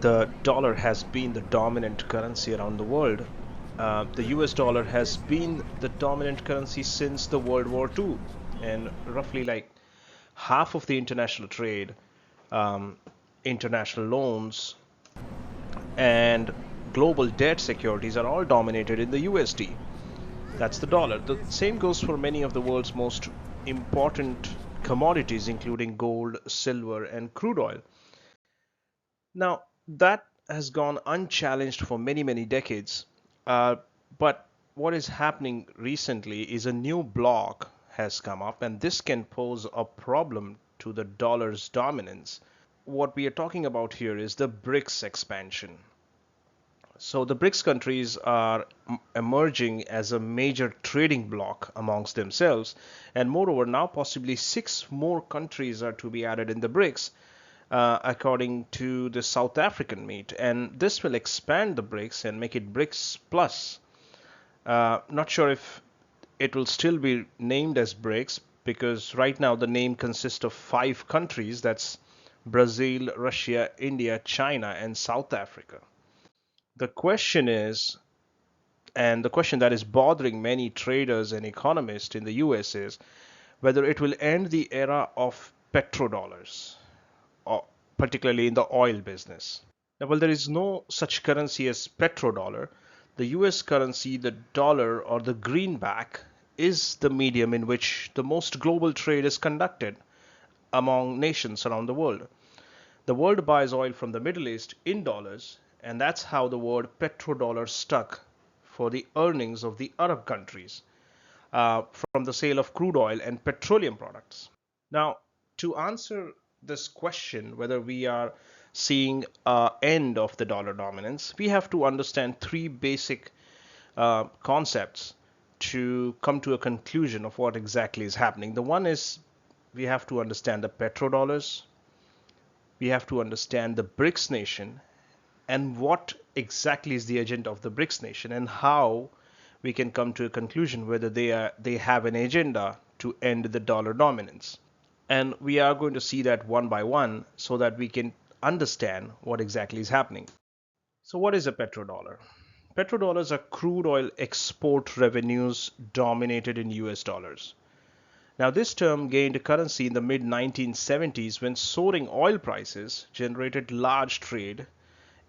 The dollar has been the dominant currency around the world. The US dollar has been the dominant currency since the World War II, and roughly like half of the international trade, um, international loans, and global debt securities are all dominated in the USD. That's the dollar. The same goes for many of the world's most important commodities, including gold, silver, and crude oil. Now, that has gone unchallenged for many, many decades. Uh, but what is happening recently is a new bloc has come up, and this can pose a problem to the dollar's dominance. What we are talking about here is the BRICS expansion. So the BRICS countries are emerging as a major trading bloc amongst themselves, and moreover, now possibly six more countries are to be added in the BRICS, according to the South African meet, and this will expand the BRICS and make it BRICS Plus. Not sure if it will still be named as BRICS because right now the name consists of five countries. That's Brazil, Russia, India, China, and South Africa. The question is, and the question that is bothering many traders and economists in the US is whether it will end the era of petrodollars, or particularly in the oil business. Now, while there is no such currency as petrodollar, the US currency, the dollar or the greenback, is the medium in which the most global trade is conducted among nations around the world. The world buys oil from the Middle East in dollars, and that's how the word petrodollar stuck for the earnings of the Arab countries from the sale of crude oil and petroleum products. Now, to answer this question, whether we are seeing an end of the dollar dominance, we have to understand three basic concepts to come to a conclusion of what exactly is happening. The one is we have to understand the petrodollars, we have to understand the BRICS nation, and what exactly is the agenda of the BRICS nation, and how we can come to a conclusion whether they have an agenda to end the dollar dominance. And we are going to see that one by one so that we can understand what exactly is happening. So what is a petrodollar? Petrodollars are crude oil export revenues dominated in US dollars. Now, this term gained currency in the mid 1970s when soaring oil prices generated large trade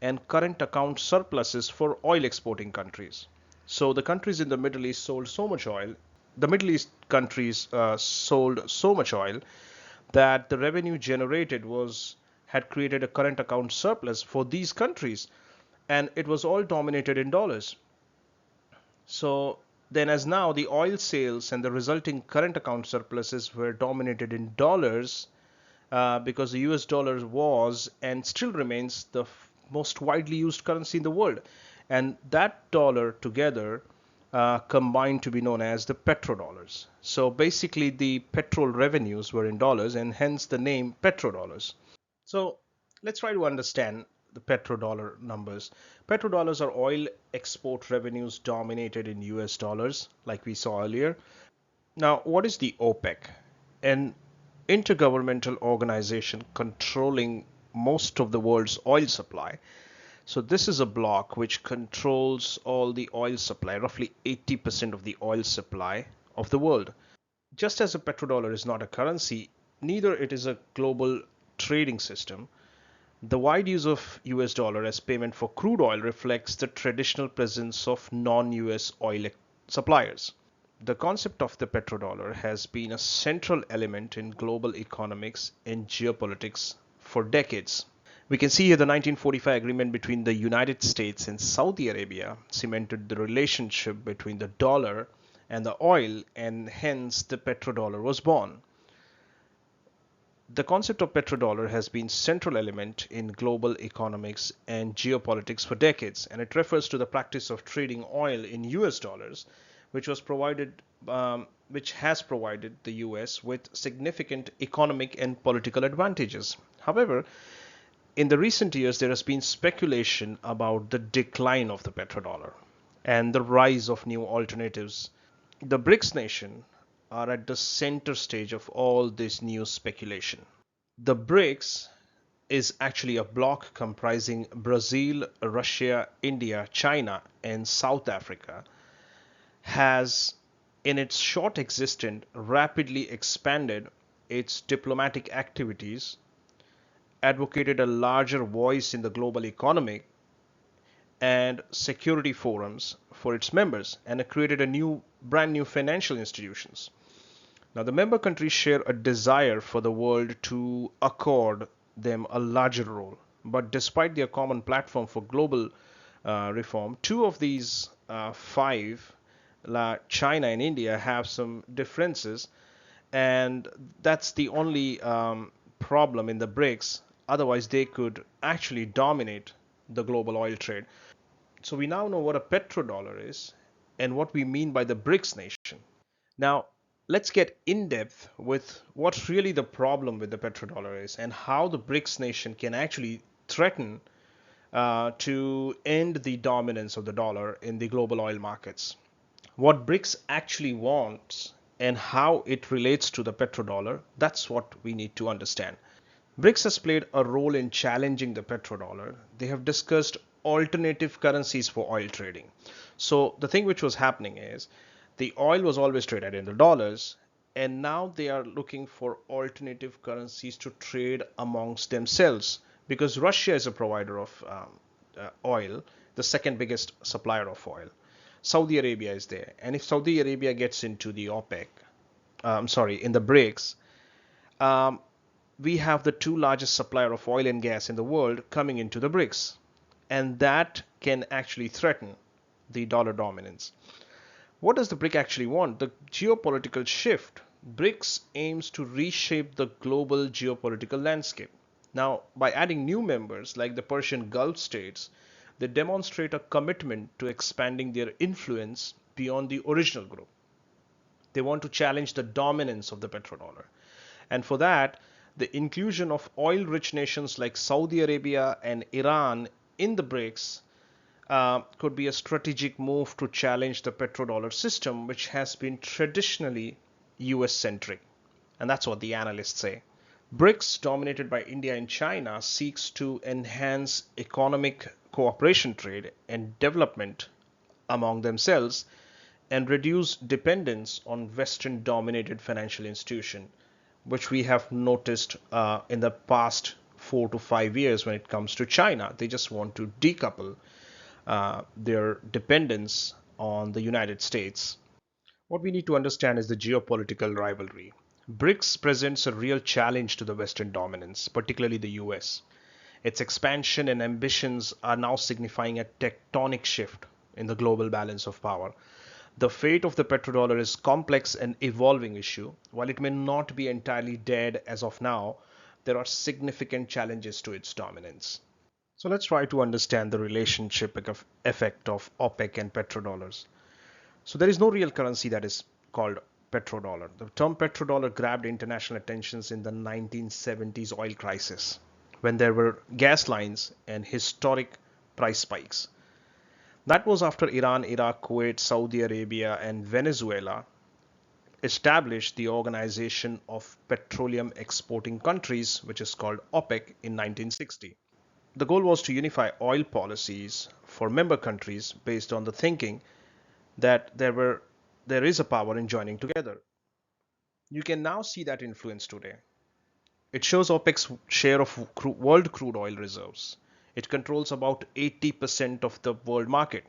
and current account surpluses for oil exporting countries. So, the countries in the Middle East sold so much oil, the Middle East countries sold so much oil that the revenue generated had created a current account surplus for these countries, and it was all dominated in dollars. So then, as now, the oil sales and the resulting current account surpluses were dominated in dollars because the US dollar was and still remains the most widely used currency in the world. And that dollar together combined to be known as the petrodollars. So basically, the petrol revenues were in dollars, and hence the name petrodollars. So let's try to understand the petrodollar numbers. Petrodollars are oil export revenues dominated in US dollars, like we saw earlier. Now, what is the OPEC? An intergovernmental organization controlling most of the world's oil supply. So this is a bloc which controls all the oil supply, roughly 80% of the oil supply of the world. Just as a petrodollar is not a currency, neither it is a global trading system. The wide use of US dollar as payment for crude oil reflects the traditional presence of non-US oil suppliers. The concept of the petrodollar has been a central element in global economics and geopolitics for decades. We can see here the 1945 agreement between the United States and Saudi Arabia cemented the relationship between the dollar and the oil, and hence the petrodollar was born. The concept of petrodollar has been central element in global economics and geopolitics for decades, and it refers to the practice of trading oil in US dollars, which was provided which has provided the US with significant economic and political advantages. However, in the recent years, there has been speculation about the decline of the petrodollar and the rise of new alternatives. The BRICS nation are at the center stage of all this new speculation. The BRICS is actually a bloc comprising Brazil, Russia, India, China, and South Africa, has, in its short existence, rapidly expanded its diplomatic activities, advocated a larger voice in the global economic and security forums for its members, and created a brand new financial institutions. Now, the member countries share a desire for the world to accord them a larger role. But despite their common platform for global reform, two of these five, China and India, have some differences, and that's the only problem in the BRICS. Otherwise, they could actually dominate the global oil trade. So we now know what a petrodollar is and what we mean by the BRICS nation. Now, let's get in depth with what really the problem with the petrodollar is and how the BRICS nation can actually threaten to end the dominance of the dollar in the global oil markets. What BRICS actually wants and how it relates to the petrodollar, that's what we need to understand. BRICS has played a role in challenging the petrodollar. They have discussed alternative currencies for oil trading. So the thing which was happening is the oil was always traded in the dollars, and now they are looking for alternative currencies to trade amongst themselves because Russia is a provider of oil, the second biggest supplier of oil. Saudi Arabia is there, and if Saudi Arabia gets into the OPEC, in the BRICS, um, we have the two largest supplier of oil and gas in the world coming into the BRICS, and that can actually threaten the dollar dominance. What does the BRIC actually want? The geopolitical shift. BRICS aims to reshape the global geopolitical landscape. Now, by adding new members like the Persian Gulf states, they demonstrate a commitment to expanding their influence beyond the original group. They want to challenge the dominance of the petrodollar. And for that, the inclusion of oil-rich nations like Saudi Arabia and Iran in the BRICS could be a strategic move to challenge the petrodollar system, which has been traditionally US centric. And that's what the analysts say. BRICS, dominated by India and China, seeks to enhance economic cooperation, trade, and development among themselves and reduce dependence on Western dominated financial institutions, which we have noticed in the past 4 to 5 years when it comes to China. They just want to decouple their dependence on the United States. What we need to understand is the geopolitical rivalry. BRICS presents a real challenge to the Western dominance, particularly the US. Its expansion and ambitions are now signifying a tectonic shift in the global balance of power. The fate of the petrodollar is a complex and evolving issue. While it may not be entirely dead as of now, there are significant challenges to its dominance. So let's try to understand the relationship effect of OPEC and petrodollars. So there is no real currency that is called petrodollar. The term petrodollar grabbed international attentions in the 1970s oil crisis when there were gas lines and historic price spikes. That was after Iran, Iraq, Kuwait, Saudi Arabia, and Venezuela established the Organization of Petroleum Exporting Countries, which is called OPEC, in 1960. The goal was to unify oil policies for member countries based on the thinking that there is a power in joining together. You can now see that influence today. It shows OPEC's share of world crude oil reserves. It controls about 80% of the world market.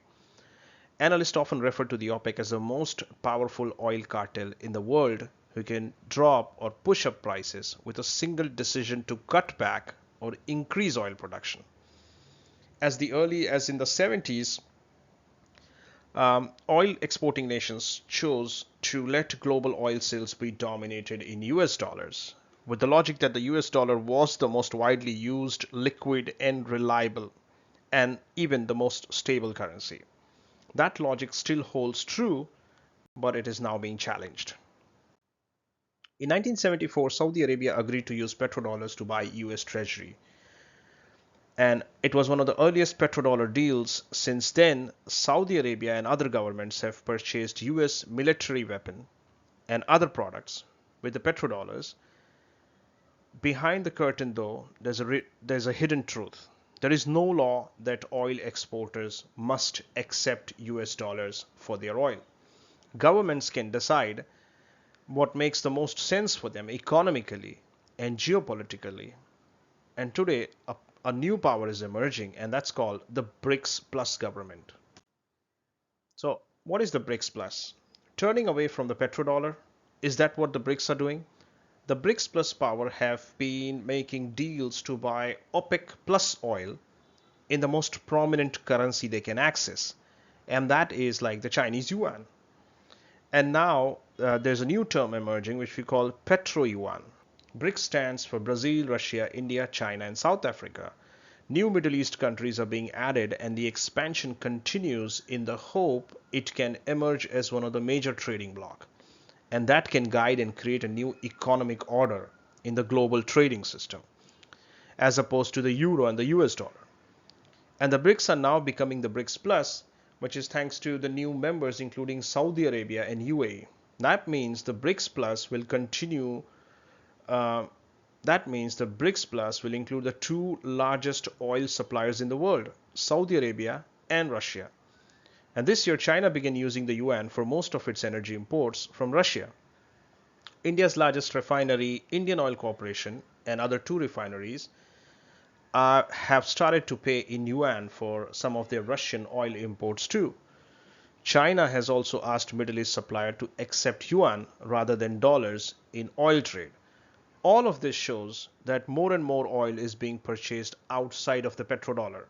Analysts often refer to the OPEC as the most powerful oil cartel in the world, who can drop or push up prices with a single decision to cut back or increase oil production. As early as in the 70s, oil exporting nations chose to let global oil sales be dominated in US dollars, with the logic that the US dollar was the most widely used, liquid, and reliable, and even the most stable currency. That logic still holds true, but it is now being challenged. In 1974, Saudi Arabia agreed to use petrodollars to buy US Treasury, and it was one of the earliest petrodollar deals. Since then, Saudi Arabia and other governments have purchased US military weapons and other products with the petrodollars, Behind the curtain, though, there's a hidden truth. There is no law that oil exporters must accept US dollars for their oil. Governments can decide what makes the most sense for them economically and geopolitically. And today, a new power is emerging, and that's called the BRICS Plus government. So, what is the BRICS Plus? Turning away from the petrodollar? Is that what the BRICS are doing? The BRICS Plus power have been making deals to buy OPEC Plus oil in the most prominent currency they can access, and that is like the Chinese yuan. And now there's a new term emerging which we call petro yuan. BRICS stands for Brazil, Russia, India, China, and South Africa. New Middle East countries are being added, and the expansion continues in the hope it can emerge as one of the major trading blocs. And that can guide and create a new economic order in the global trading system, as opposed to the euro and the US dollar. And the BRICS are now becoming the BRICS Plus, which is thanks to the new members, including Saudi Arabia and UAE. That means the BRICS Plus will continue. Uh, that means the BRICS Plus will include the two largest oil suppliers in the world, Saudi Arabia and Russia. And this year, China began using the yuan for most of its energy imports from Russia. India's largest refinery, Indian Oil Corporation, and other two refineries have started to pay in yuan for some of their Russian oil imports too. China has also asked Middle East suppliers to accept yuan rather than dollars in oil trade. All of this shows that more and more oil is being purchased outside of the petrodollar.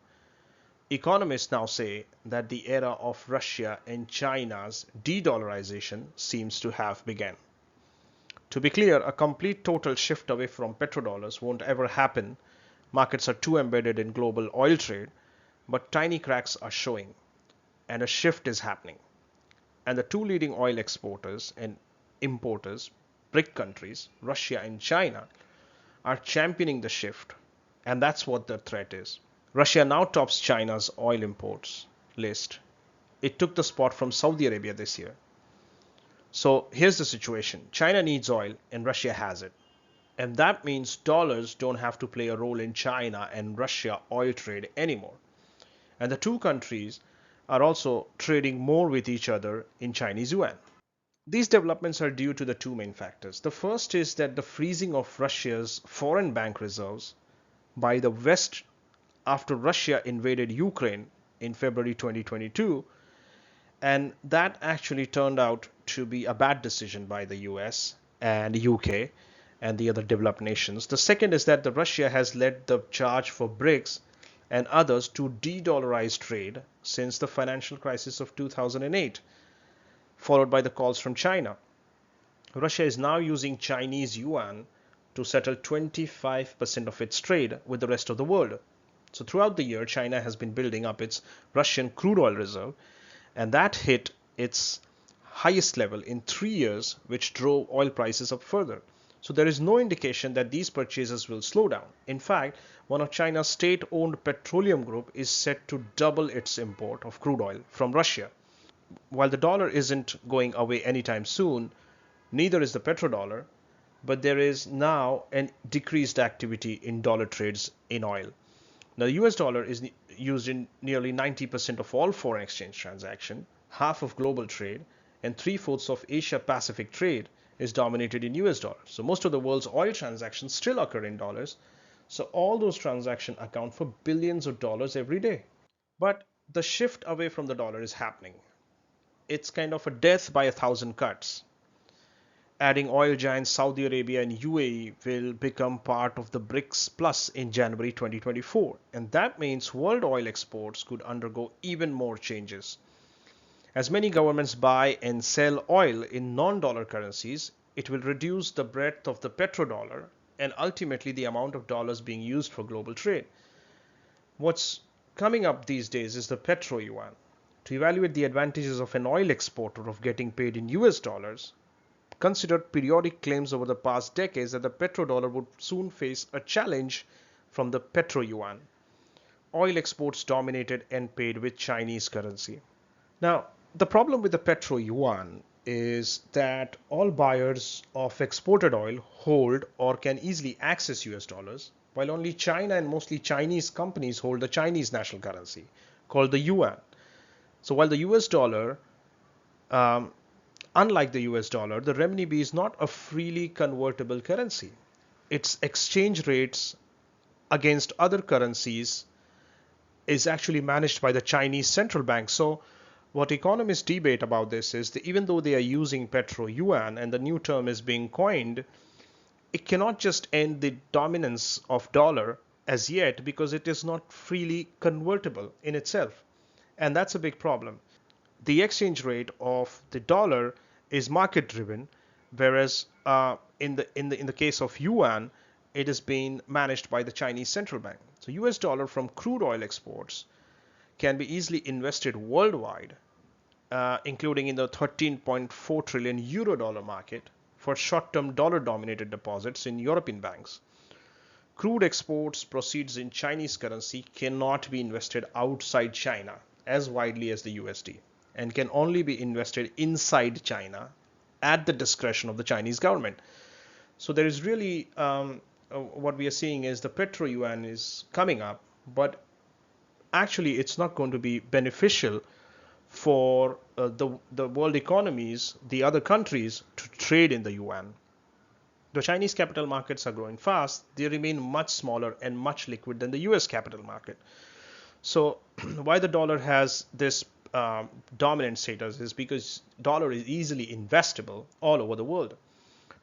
Economists now say that the era of Russia and China's de-dollarization seems to have begun. To be clear, a complete total shift away from petrodollars won't ever happen. Markets are too embedded in global oil trade, but tiny cracks are showing, and a shift is happening. And the two leading oil exporters and importers, BRIC countries, Russia and China, are championing the shift, and that's what the threat is. Russia now tops China's oil imports list. It took the spot from Saudi Arabia this year. So here's the situation. China needs oil and Russia has it. And that means dollars don't have to play a role in China and Russia oil trade anymore. And the two countries are also trading more with each other in Chinese yuan. These developments are due to the two main factors. The first is that the freezing of Russia's foreign bank reserves by the West after Russia invaded Ukraine in February 2022, and that actually turned out to be a bad decision by the US and UK and the other developed nations. The second is that Russia has led the charge for BRICS and others to de-dollarize trade since the financial crisis of 2008, followed by the calls from China. Russia is now using Chinese yuan to settle 25% of its trade with the rest of the world. So throughout the year, China has been building up its Russian crude oil reserve, and that hit its highest level in 3 years, which drove oil prices up further. So there is no indication that these purchases will slow down. In fact, one of China's state-owned petroleum group is set to double its import of crude oil from Russia. While the dollar isn't going away anytime soon, neither is the petrodollar, but there is now an decreased activity in dollar trades in oil. Now, the US dollar is used in nearly 90% of all foreign exchange transactions, half of global trade, and three-fourths of Asia-Pacific trade is dominated in US dollars. So most of the world's oil transactions still occur in dollars. So all those transactions account for billions of dollars every day. But the shift away from the dollar is happening. It's kind of a death by a thousand cuts. Adding oil giants Saudi Arabia and UAE will become part of the BRICS Plus in January 2024, and that means world oil exports could undergo even more changes. As many governments buy and sell oil in non-dollar currencies, it will reduce the breadth of the petrodollar and ultimately the amount of dollars being used for global trade. What's coming up these days is the petro yuan. To evaluate the advantages of an oil exporter of getting paid in US dollars, considered periodic claims over the past decades that the petrodollar would soon face a challenge from the petro yuan. Oil exports dominated and paid with Chinese currency. Now, the problem with the petro yuan is that all buyers of exported oil hold or can easily access US dollars, while only China and mostly Chinese companies hold the Chinese national currency called the yuan. So while the US dollar, um, unlike the US dollar, the renminbi is not a freely convertible currency. Its exchange rates against other currencies is actually managed by the Chinese central bank. So what economists debate about this is that even though they are using petro yuan and the new term is being coined, it cannot just end the dominance of dollar as yet because it is not freely convertible in itself. And that's a big problem. The exchange rate of the dollar is market driven, whereas in the case of yuan, it is being managed by the Chinese central bank. So US dollar from crude oil exports can be easily invested worldwide, including in the 13.4 trillion euro dollar market for short-term dollar-dominated deposits in European banks. Crude exports proceeds in Chinese currency cannot be invested outside China as widely as the USD and can only be invested inside China at the discretion of the Chinese government. So there is really what we are seeing is the petro yuan is coming up, but actually it's not going to be beneficial for the world economies, the other countries, to trade in the yuan. The Chinese capital markets are growing fast. They remain much smaller and much liquid than the US capital market. So why the dollar has this dominant status is because dollar is easily investable all over the world.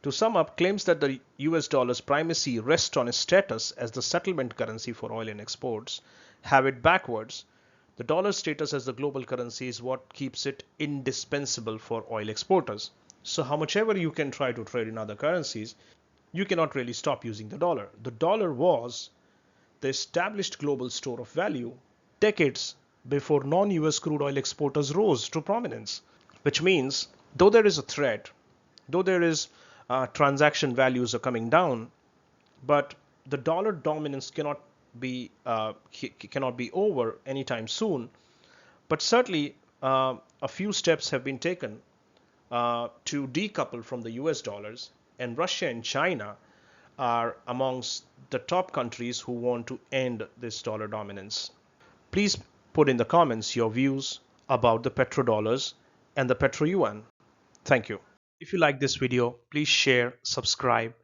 To sum up, claims that the US dollar's primacy rests on its status as the settlement currency for oil and exports have it backwards. The dollar's status as the global currency is what keeps it indispensable for oil exporters. So how much ever you can try to trade in other currencies, you cannot really stop using the dollar. The dollar was the established global store of value decades before non-US crude oil exporters rose to prominence, which means though there is a threat, though there is transaction values are coming down, but the dollar dominance be cannot be over anytime soon. But certainly, a few steps have been taken to decouple from the US dollars, and Russia and China are amongst the top countries who want to end this dollar dominance. Please put in the comments your views about the petrodollars and the petro yuan. Thank you. If you like this video, please share, subscribe,